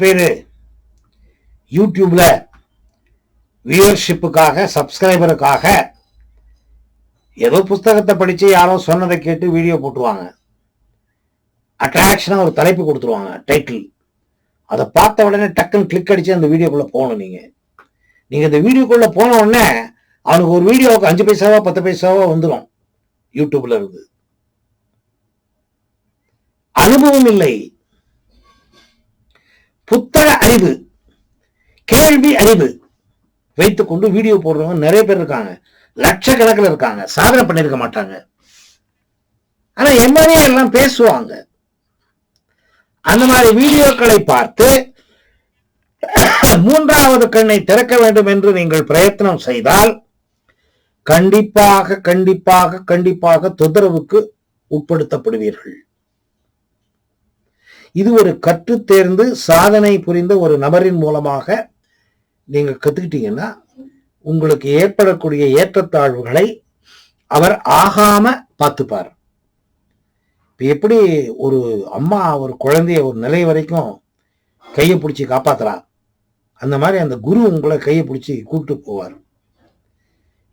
பேர் யூடியூப்ல வியூவர்ஷிப்புக்காக சப்ஸ்கிரைபருக்காக ஏதோ புஸ்தகத்தை படிச்சு யாரோ சொன்னதை கேட்டு வீடியோ போட்டுருவாங்க. அட்ராக்ஷனா ஒரு தலைப்பு கொடுத்துருவாங்க, டைட்டில். அதை பார்த்த உடனே டக்குன்னு கிளிக் அடிச்சு அந்த வீடியோக்குள்ள போகணும். நீங்க இந்த வீடியோக்குள்ள போன உடனே அவனுக்கு ஒரு வீடியோவுக்கு 5 பைசாவோ 10 பைசாவோ வந்துடும் யூடியூப்ல இருந்து. அனுபவம் இல்லை, புத்தக அறிவு, கேள்வி அறிவு வைத்துக் கொண்டு வீடியோ போடுறவங்க நிறைய பேர் இருக்காங்க, லட்சக்கணக்கில் இருக்காங்க. சாதனை பண்ணிருக்க மாட்டாங்க, ஆனா எம்மாதிரியே எல்லாம் பேசுவாங்க. அந்த மாதிரி வீடியோக்களை பார்த்து மூன்றாவது கண்ணை திறக்க வேண்டும் என்று நீங்கள் பிரயத்தனம் செய்தால் கண்டிப்பாக கண்டிப்பாக கண்டிப்பாக தொந்தரவுக்கு உட்படுத்தப்படுவீர்கள். இது ஒரு கற்று தேர்ந்து சாதனை புரிந்த ஒரு நபரின் மூலமாக நீங்க கத்துக்கிட்டீங்கன்னா உங்களுக்கு ஏற்படக்கூடிய ஏற்றத்தாழ்வுகளை அவர் ஆகாம பார்த்துப்பார். இப்ப எப்படி ஒரு அம்மா ஒரு குழந்தைய ஒரு நிலை வரைக்கும் கையை பிடிச்சி காப்பாத்துறா, அந்த மாதிரி அந்த குரு உங்களை கையை பிடிச்சி கூப்பிட்டு போவார்.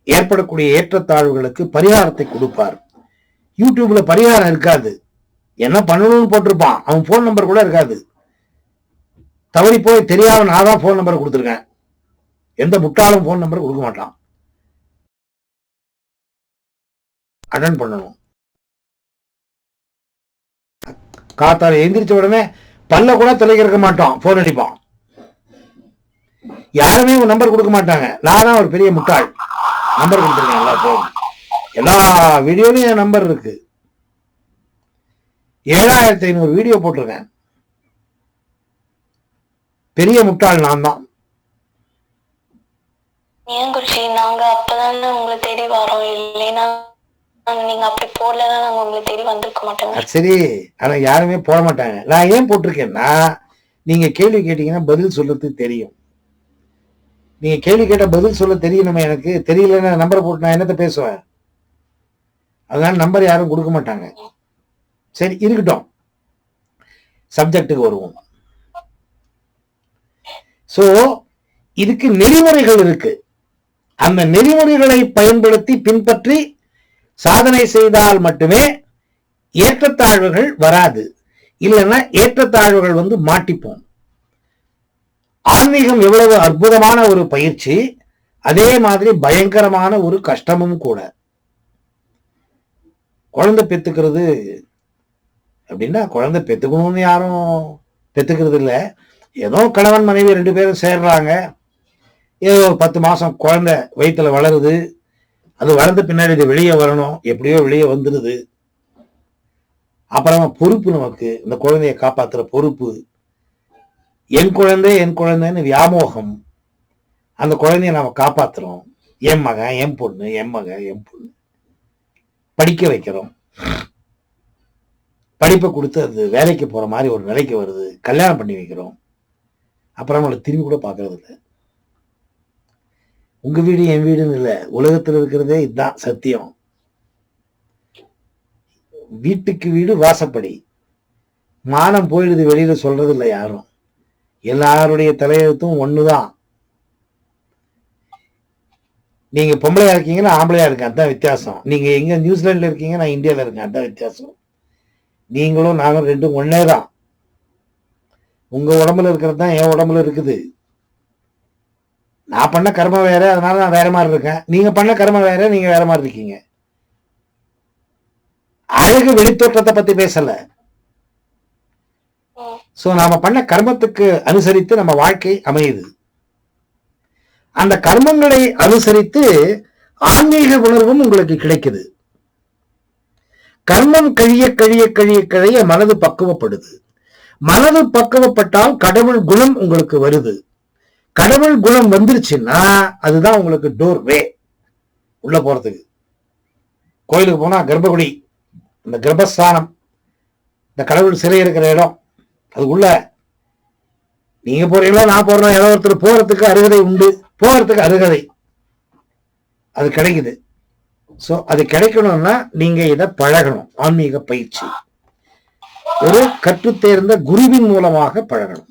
ஏற்படக்கூடிய ஏற்றத்தாழ்வுகளுக்கு பரிகாரத்தை கொடுப்பார். யூடியூப்ல பரிகாரம் இருக்காது, என்ன பண்ணணும்னு போட்டிருப்பான், அவன் போன் நம்பர் கூட இருக்காது. தவறி போய் தெரியாம நான் தான் போன் நம்பர் கொடுத்துருக்கேன். எந்த முட்டாளும் போன் நம்பர் கொடுக்க மாட்டான். அட்டன் பண்ணணும். காத்தால எந்திரிச்ச உடனே பல்ல கூட தொலைக்க மாட்டான், போன் அடிப்பான். யாருமே ஒரு நம்பர் கொடுக்க மாட்டாங்க. நான் தான் ஒரு பெரிய முட்டாள், நம்பர் கொடுத்துருக்கேன். எல்லா போன் எல்லா வீடியோலையும் என் நம்பர் இருக்கு. 7500 வீடியோ போட்டிருக்கேன். பெரிய முட்டாள் நான் தான். ஏன் குருஜி, நாங்க அப்பதானே உங்களை தேடி வரோம், இல்லைன்னா நீங்க அப்படி போடலன்னா நாங்க உங்களை தேடி வந்திருக்க மாட்டோங்க. சரி, ஆனா யாருமே போட மாட்டாங்க. நான் ஏன் போட்டிருக்கேன்னா நீங்க கேள்வி கேட்டீங்கன்னா பதில் சொல்றது தெரியும். நீங்க கேள்வி கேட்ட பதில் சொல்ல தெரியணுமே. எனக்கு தெரியலன்னா நம்பரை போட்டு நான் என்னத்த பேசுவேன்? அதனால நம்பர் யாரும் கொடுக்க மாட்டாங்க. சரி, இருக்கட்டும், சப்ஜெக்டுக்கு வருவோம். சோ இதுக்கு நெறிமுறைகள் இருக்கு. அந்த நெறிமுறைகளை பயன்படுத்தி பின்பற்றி சாதனை செய்தால் மட்டுமே ஏற்றத்தாழ்வுகள் வராது. இல்லைன்னா ஏற்றத்தாழ்வுகள் வந்து மாட்டிப்போம். ஆன்மீகம் எவ்வளவு அற்புதமான ஒரு பயிற்சி, அதே மாதிரி பயங்கரமான ஒரு கஷ்டமும் கூட. குழந்தை பெத்துக்கிறது அப்படின்னா குழந்தை பெத்துக்கணும்னு யாரும் பெத்துக்கிறது இல்லை. ஏதோ கணவன் மனைவி 2 பேரும் சேர்றாங்க, ஏதோ 10 மாசம் குழந்தை வயிற்றுல வளருது. அது வளர்ந்த பின்னாடி இது வெளியே வரணும், எப்படியோ வெளியே வந்துடுது. அப்புறமா பொறுப்பு, நமக்கு இந்த குழந்தைய காப்பாத்துற பொறுப்பு. என் குழந்தை என் குழந்தைன்னு வியாமோகம். அந்த குழந்தைய நாம காப்பாத்துறோம். என் மகன் என் பொண்ணு, என் மகன் என் பொண்ணு. படிக்க வைக்கிறோம், படிப்பை கொடுத்து அது வேலைக்கு போற மாதிரி ஒரு நிலைக்கு வருது. கல்யாணம் பண்ணி வைக்கிறோம், அப்புறம் நம்மளை திரும்பி கூட பார்க்கறது இல்லை. உங்க வீடு என் வீடுன்னு இல்லை, உலகத்தில் இருக்கிறதே இதுதான் சத்தியம். வீட்டுக்கு வீடு வாசப்படி. மானம் போயிடுது வெளியில சொல்றது இல்லை யாரும். எல்லாருடைய தலையெழுத்தும் ஒண்ணுதான். நீங்க பொம்பளையா இருக்கீங்கன்னா ஆம்பளையா இருக்கேன், அதுதான் வித்தியாசம். நீங்க எங்க நியூசிலாந்துல இருக்கீங்க, நான் இந்தியாவில் இருக்கேன், அதுதான் வித்தியாசம். நீங்களும் நானும் ரெண்டும் ஒன்னே தான். உங்க உடம்புல இருக்கிறது தான் என் உடம்புல இருக்குது. நான் பண்ண கர்மம் வேற, அதனால நான் வேற மாதிரி இருக்கேன். நீங்க பண்ண கர்மம் வேற, நீங்க வேற மாதிரி இருக்கீங்க. அழகு வெளித்தோற்றத்தை பத்தி பேசல. சோ நாம பண்ண கர்மத்துக்கு அனுசரித்து நம்ம வாழ்க்கை அமையுது. அந்த கர்மங்களை அனுசரித்து ஆன்மீக உணர்வும் உங்களுக்கு கிடைக்குது. கர்மம் கழிய கழிய கழிய கழிய மனது பக்குவப்படுது. மனது பக்குவப்பட்டால் கடவுள் குணம் உங்களுக்கு வருது. கடவுள் குணம் வந்துருச்சுன்னா அதுதான் உங்களுக்கு டோர் வே உள்ள போறதுக்கு. கோயிலுக்கு போனா கர்ப்பகுடி, இந்த கர்ப்பஸ்தானம், இந்த கடவுள் சிலை இருக்கிற இடம், அதுக்குள்ள நீங்க போறீங்களோ நான் போறோம், ஏதோ ஒருத்தர் போறதுக்கு அருகதை உண்டு. போறதுக்கு அருகதை அது கிடைக்குது. சோ அது கிடைக்கணும்னா நீங்க இதை பழகணும். ஆன்மீக பயிற்சி ஒரு கற்றுத்தேர்ந்த குருவின் மூலமாக பழகணும்.